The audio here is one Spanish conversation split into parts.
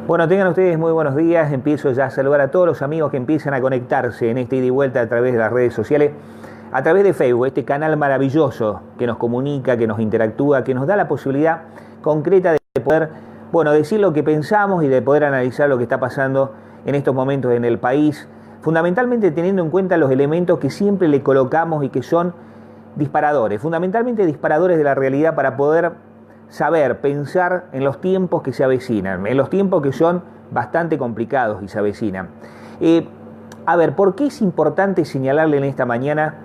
Bueno, tengan ustedes muy buenos días. Empiezo ya a saludar a todos los amigos que empiezan a conectarse en esta ida y vuelta a través de las redes sociales, a través de Facebook, este canal maravilloso que nos comunica, que nos interactúa, que nos da la posibilidad concreta de poder, decir lo que pensamos y de poder analizar lo que está pasando en estos momentos en el país, fundamentalmente teniendo en cuenta los elementos que siempre le colocamos y que son disparadores, fundamentalmente disparadores de la realidad para poder saber, pensar en los tiempos que se avecinan, en los tiempos que son bastante complicados y se avecinan. ¿Por qué es importante señalarle en esta mañana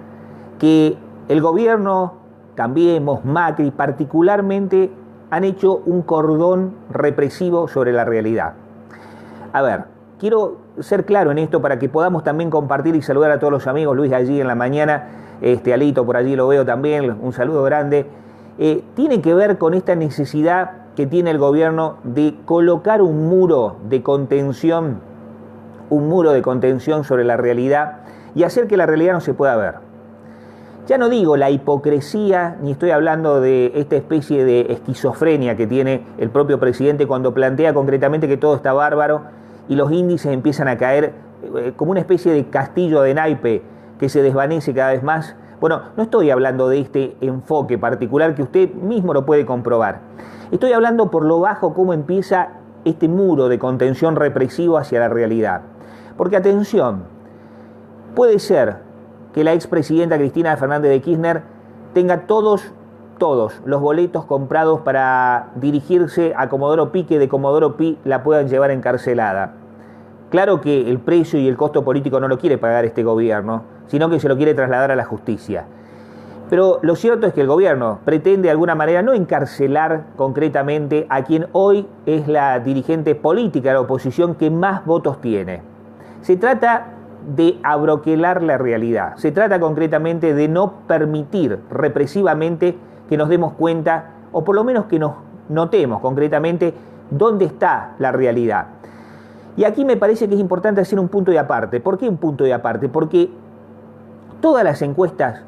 que el gobierno, Cambiemos, Macri, particularmente han hecho un cordón represivo sobre la realidad? Quiero ser claro en esto para que podamos también compartir y saludar a todos los amigos. Luis allí en la mañana, Alito por allí lo veo también, un saludo grande. Tiene que ver con esta necesidad que tiene el gobierno de colocar un muro de contención sobre la realidad y hacer que la realidad no se pueda ver. Ya no digo la hipocresía, ni estoy hablando de esta especie de esquizofrenia que tiene el propio presidente cuando plantea concretamente que todo está bárbaro y los índices empiezan a caer como una especie de castillo de naipe que se desvanece cada vez más. No estoy hablando de este enfoque particular que usted mismo lo puede comprobar. Estoy hablando por lo bajo cómo empieza este muro de contención represivo hacia la realidad. Porque atención, puede ser que la expresidenta Cristina Fernández de Kirchner tenga todos los boletos comprados para dirigirse a Comodoro Pi, que de Comodoro Pi la puedan llevar encarcelada. Claro que el precio y el costo político no lo quiere pagar este gobierno, sino que se lo quiere trasladar a la justicia. Pero lo cierto es que el gobierno pretende de alguna manera no encarcelar concretamente a quien hoy es la dirigente política de la oposición que más votos tiene. Se trata de abroquelar la realidad. Se trata concretamente de no permitir represivamente que nos demos cuenta, o por lo menos que nos notemos concretamente dónde está la realidad. Y aquí me parece que es importante hacer un punto de aparte. ¿Por qué un punto de aparte? Porque todas las encuestas,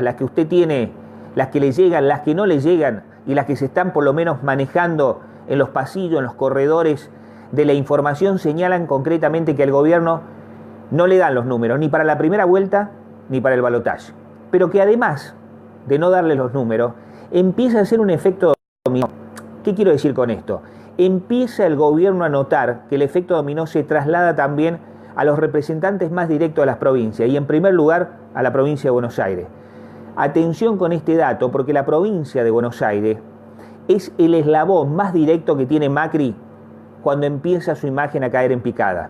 las que usted tiene, las que le llegan, las que no le llegan y las que se están por lo menos manejando en los pasillos, en los corredores de la información, señalan concretamente que al gobierno no le dan los números ni para la primera vuelta ni para el balotaje. Pero que además de no darle los números, empieza a hacer un efecto dominó. ¿Qué quiero decir con esto? Empieza el gobierno a notar que el efecto dominó se traslada también a los representantes más directos de las provincias y en primer lugar a la provincia de Buenos Aires. Atención con este dato porque la provincia de Buenos Aires es el eslabón más directo que tiene Macri cuando empieza su imagen a caer en picada.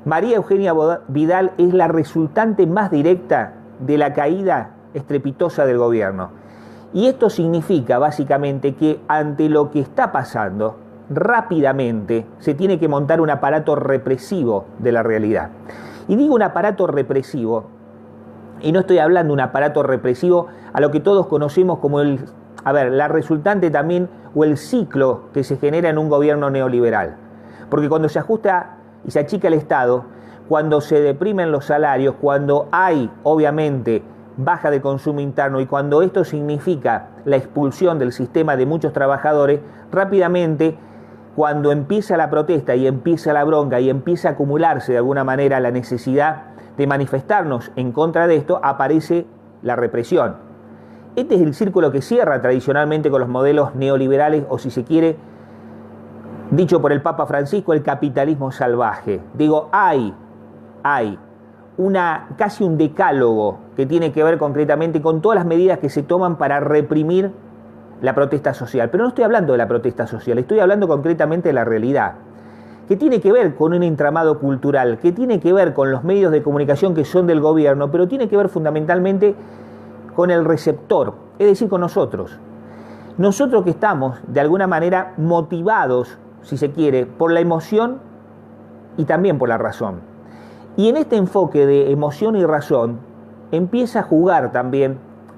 María Eugenia Vidal es la resultante más directa de la caída estrepitosa del gobierno. Y esto significa básicamente que ante lo que está pasando, rápidamente se tiene que montar un aparato represivo de la realidad. Y digo un aparato represivo, y no estoy hablando de un aparato represivo a lo que todos conocemos como la resultante también o el ciclo que se genera en un gobierno neoliberal. Porque cuando se ajusta y se achica el Estado, cuando se deprimen los salarios, cuando hay, obviamente, baja de consumo interno y cuando esto significa la expulsión del sistema de muchos trabajadores, rápidamente, cuando empieza la protesta y empieza la bronca y empieza a acumularse de alguna manera la necesidad de manifestarnos en contra de esto, aparece la represión. Este es el círculo que cierra tradicionalmente con los modelos neoliberales o, si se quiere, dicho por el Papa Francisco, el capitalismo salvaje. Digo, hay casi un decálogo que tiene que ver concretamente con todas las medidas que se toman para reprimir la protesta social. Pero no estoy hablando de la protesta social, estoy hablando concretamente de la realidad, que tiene que ver con un entramado cultural, que tiene que ver con los medios de comunicación que son del gobierno, pero tiene que ver fundamentalmente con el receptor, es decir, con nosotros. Nosotros que estamos, de alguna manera, motivados, si se quiere, por la emoción y también por la razón. Y en este enfoque de emoción y razón empieza a jugar también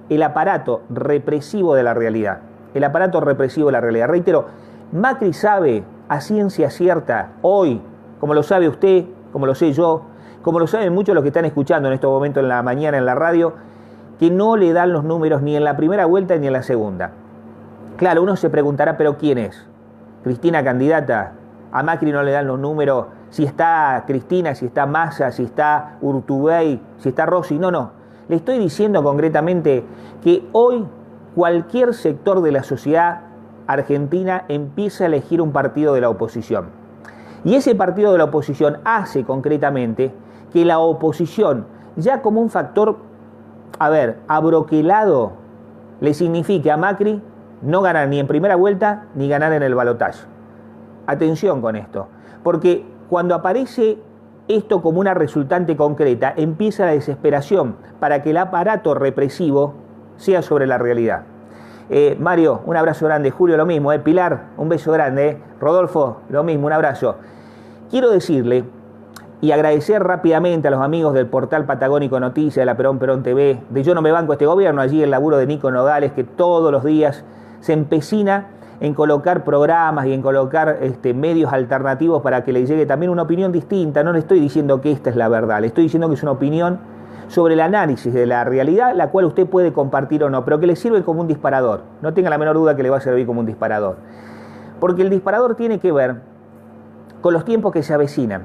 el aparato represivo de la realidad. El aparato represivo de la realidad. Reitero, Macri sabe a ciencia cierta hoy, como lo sabe usted, como lo sé yo, como lo saben muchos los que están escuchando en estos momentos en la mañana en la radio, que no le dan los números ni en la primera vuelta ni en la segunda. Claro, uno se preguntará, ¿pero quién es? ¿Cristina candidata? a Macri no le dan los números, si está Cristina, si está Massa, si está Urtubey, si está Rossi, no. Le estoy diciendo concretamente que hoy cualquier sector de la sociedad argentina empieza a elegir un partido de la oposición. Y ese partido de la oposición hace concretamente que la oposición, ya como un factor, abroquelado, le signifique a Macri no ganar ni en primera vuelta ni ganar en el balotaje. Atención con esto, porque cuando aparece esto como una resultante concreta, empieza la desesperación para que el aparato represivo sea sobre la realidad. Mario, un abrazo grande. Julio, lo mismo. Pilar, un beso grande. Rodolfo, lo mismo, un abrazo. Quiero decirle y agradecer rápidamente a los amigos del portal Patagónico Noticias, de la Perón TV, de Yo No Me Banco Este Gobierno, allí el laburo de Nico Nogales, que todos los días se empecina en colocar programas y en colocar medios alternativos para que le llegue también una opinión distinta. No le estoy diciendo que esta es la verdad, le estoy diciendo que es una opinión sobre el análisis de la realidad, la cual usted puede compartir o no, pero que le sirve como un disparador. No tenga la menor duda que le va a servir como un disparador. Porque el disparador tiene que ver con los tiempos que se avecinan.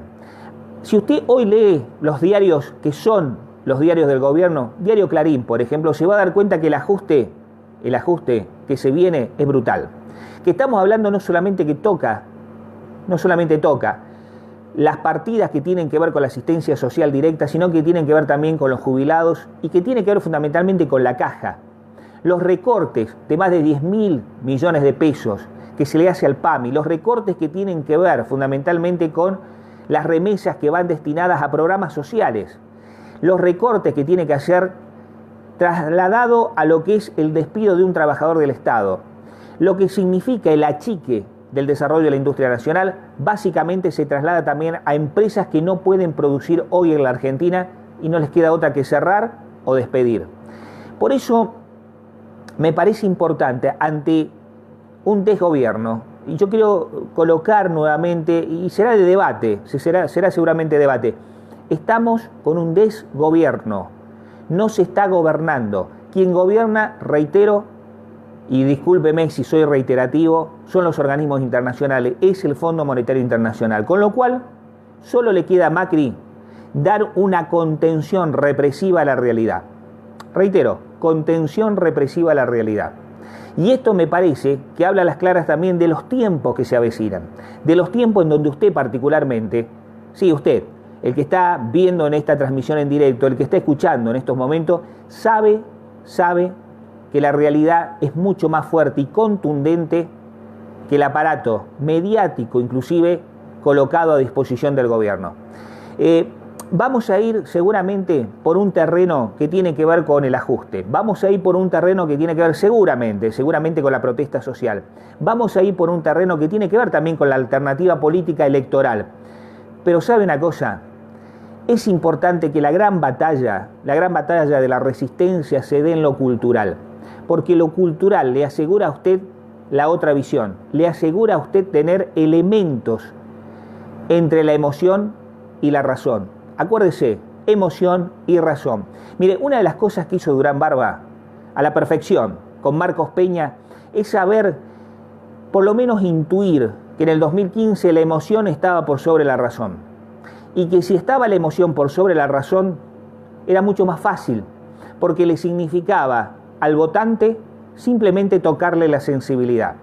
Si usted hoy lee los diarios que son los diarios del gobierno, Diario Clarín, por ejemplo, se va a dar cuenta que el ajuste que se viene es brutal. Que estamos hablando no solamente toca las partidas que tienen que ver con la asistencia social directa, sino que tienen que ver también con los jubilados y que tiene que ver fundamentalmente con la caja. Los recortes de más de 10.000 millones de pesos que se le hace al PAMI, los recortes que tienen que ver fundamentalmente con las remesas que van destinadas a programas sociales, los recortes que tiene que hacer trasladado a lo que es el despido de un trabajador del Estado, lo que significa el achique del desarrollo de la industria nacional, básicamente se traslada también a empresas que no pueden producir hoy en la Argentina y no les queda otra que cerrar o despedir. Por eso me parece importante ante un desgobierno, y yo quiero colocar nuevamente, y será de debate, será seguramente debate, estamos con un desgobierno, no se está gobernando. Quien gobierna, reitero, y discúlpeme si soy reiterativo, son los organismos internacionales, es el Fondo Monetario Internacional, con lo cual solo le queda a Macri dar una contención represiva a la realidad. Reitero, contención represiva a la realidad. Y esto me parece que habla a las claras también de los tiempos que se avecinan, de los tiempos en donde usted particularmente, sí, usted, el que está viendo en esta transmisión en directo, el que está escuchando en estos momentos, sabe que la realidad es mucho más fuerte y contundente que el aparato mediático, inclusive, colocado a disposición del gobierno. Vamos a ir seguramente por un terreno que tiene que ver con el ajuste. Vamos a ir por un terreno que tiene que ver seguramente con la protesta social. Vamos a ir por un terreno que tiene que ver también con la alternativa política electoral. Pero ¿sabe una cosa? Es importante que la gran batalla de la resistencia se dé en lo cultural. Porque lo cultural le asegura a usted la otra visión, le asegura a usted tener elementos entre la emoción y la razón. Acuérdese, emoción y razón. Mire, una de las cosas que hizo Durán Barba a la perfección con Marcos Peña es saber, por lo menos intuir, que en el 2015 la emoción estaba por sobre la razón. Y que si estaba la emoción por sobre la razón, era mucho más fácil, porque le significaba al votante simplemente tocarle la sensibilidad.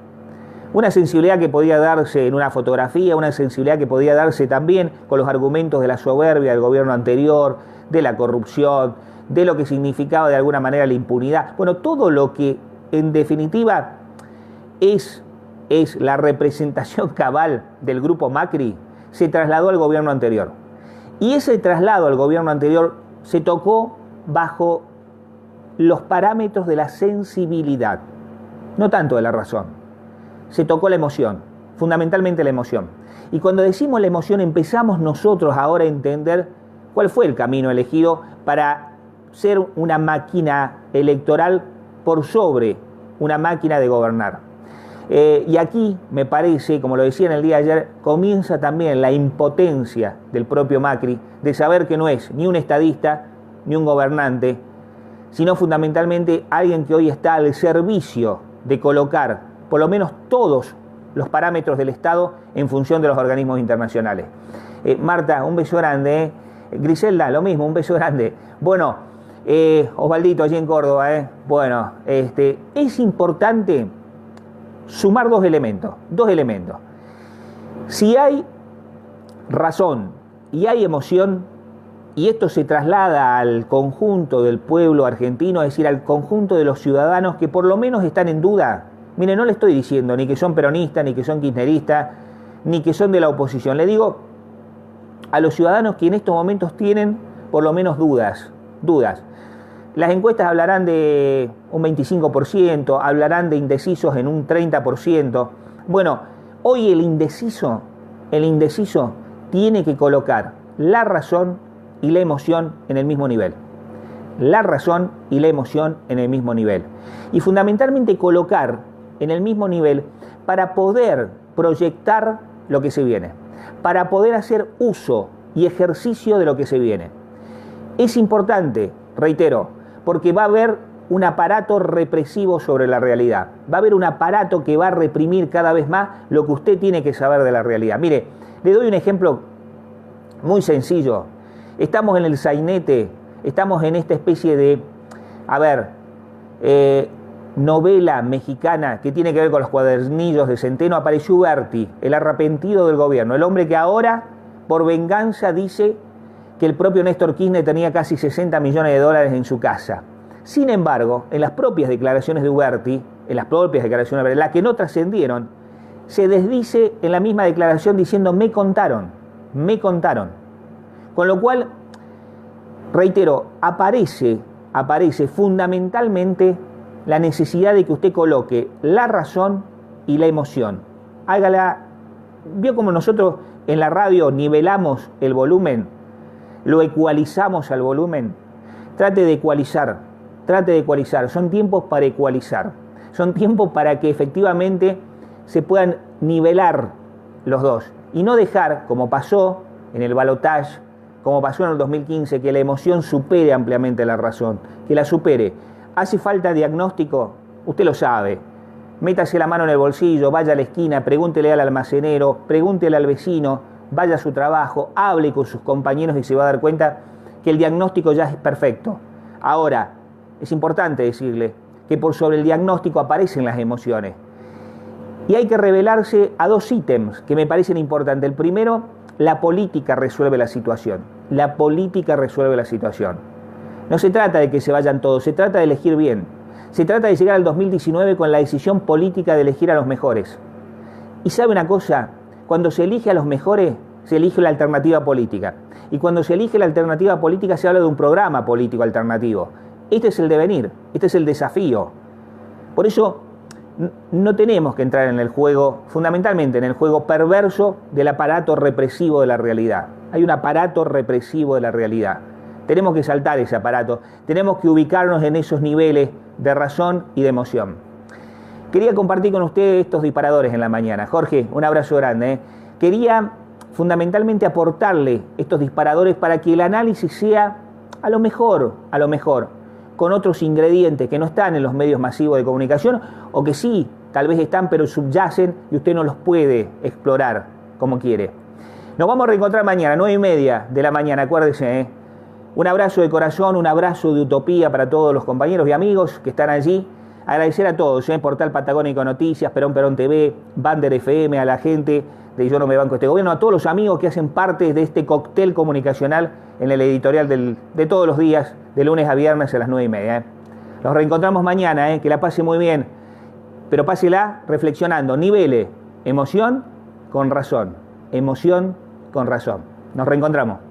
Una sensibilidad que podía darse en una fotografía, una sensibilidad que podía darse también con los argumentos de la soberbia del gobierno anterior, de la corrupción, de lo que significaba de alguna manera la impunidad. Bueno, todo lo que en definitiva es la representación cabal del grupo Macri, se trasladó al gobierno anterior. Y ese traslado al gobierno anterior se tocó bajo los parámetros de la sensibilidad, no tanto de la razón. Se tocó la emoción, fundamentalmente la emoción. Y cuando decimos la emoción empezamos nosotros ahora a entender cuál fue el camino elegido para ser una máquina electoral por sobre una máquina de gobernar. Y aquí me parece, como lo decía en el día de ayer, comienza también la impotencia del propio Macri de saber que no es ni un estadista ni un gobernante, sino fundamentalmente alguien que hoy está al servicio de colocar por lo menos todos los parámetros del Estado en función de los organismos internacionales. Marta, un beso grande. Griselda, lo mismo, un beso grande. Bueno, Osvaldito, allí en Córdoba. Bueno, es importante sumar dos elementos. Si hay razón y hay emoción, y esto se traslada al conjunto del pueblo argentino, es decir, al conjunto de los ciudadanos que por lo menos están en duda. Mire, no le estoy diciendo ni que son peronistas, ni que son kirchneristas, ni que son de la oposición. Le digo a los ciudadanos que en estos momentos tienen por lo menos dudas. Las encuestas hablarán de un 25%, hablarán de indecisos en un 30%. Bueno, hoy el indeciso tiene que colocar la razón y la emoción en el mismo nivel. La razón y la emoción en el mismo nivel. Y fundamentalmente colocar en el mismo nivel para poder proyectar lo que se viene, para poder hacer uso y ejercicio de lo que se viene. Es importante, reitero, porque va a haber un aparato represivo sobre la realidad. Va a haber un aparato que va a reprimir cada vez más lo que usted tiene que saber de la realidad. Mire, le doy un ejemplo muy sencillo. Estamos en el sainete, estamos en esta especie de, novela mexicana que tiene que ver con los cuadernillos de Centeno. Apareció Uberti, el arrepentido del gobierno, el hombre que ahora, por venganza, dice que el propio Néstor Kirchner tenía casi 60 millones de dólares en su casa. Sin embargo, en las propias declaraciones de Uberti, las que no trascendieron, se desdice en la misma declaración diciendo me contaron. Con lo cual, reitero, aparece fundamentalmente la necesidad de que usted coloque la razón y la emoción. Vio como nosotros en la radio nivelamos el volumen, lo ecualizamos al volumen. Trate de ecualizar. Son tiempos para ecualizar. Son tiempos para que efectivamente se puedan nivelar los dos. Y no dejar, como pasó en el balotaje, como pasó en el 2015, que la emoción supere ampliamente la razón, que la supere. ¿Hace falta diagnóstico? Usted lo sabe. Métase la mano en el bolsillo, vaya a la esquina, pregúntele al almacenero, pregúntele al vecino, vaya a su trabajo, hable con sus compañeros y se va a dar cuenta que el diagnóstico ya es perfecto. Ahora, es importante decirle que por sobre el diagnóstico aparecen las emociones. Y hay que revelarse a dos ítems que me parecen importantes. El primero, la política resuelve la situación. No se trata de que se vayan todos, se trata de elegir bien. Se trata de llegar al 2019 con la decisión política de elegir a los mejores. Y ¿sabe una cosa? Cuando se elige a los mejores, se elige la alternativa política. Y cuando se elige la alternativa política, se habla de un programa político alternativo. Este es el devenir, este es el desafío. Por eso no tenemos que entrar en el juego, fundamentalmente en el juego perverso del aparato represivo de la realidad. Hay un aparato represivo de la realidad. Tenemos que saltar ese aparato, tenemos que ubicarnos en esos niveles de razón y de emoción. Quería compartir con ustedes estos disparadores en la mañana. Jorge, un abrazo grande. Quería fundamentalmente aportarle estos disparadores para que el análisis sea a lo mejor, con otros ingredientes que no están en los medios masivos de comunicación o que sí, tal vez están, pero subyacen y usted no los puede explorar como quiere. Nos vamos a reencontrar mañana, 9:30 de la mañana, acuérdese. Un abrazo de corazón, un abrazo de utopía para todos los compañeros y amigos que están allí. Agradecer a todos, Portal Patagónico Noticias, Perón TV, Bander FM, a la gente de Yo No Me Banco Este Gobierno, a todos los amigos que hacen parte de este cóctel comunicacional en el editorial de todos los días, de lunes a viernes a las 9:30. Nos reencontramos mañana, que la pase muy bien, pero pásela reflexionando, nivele emoción con razón. Nos reencontramos.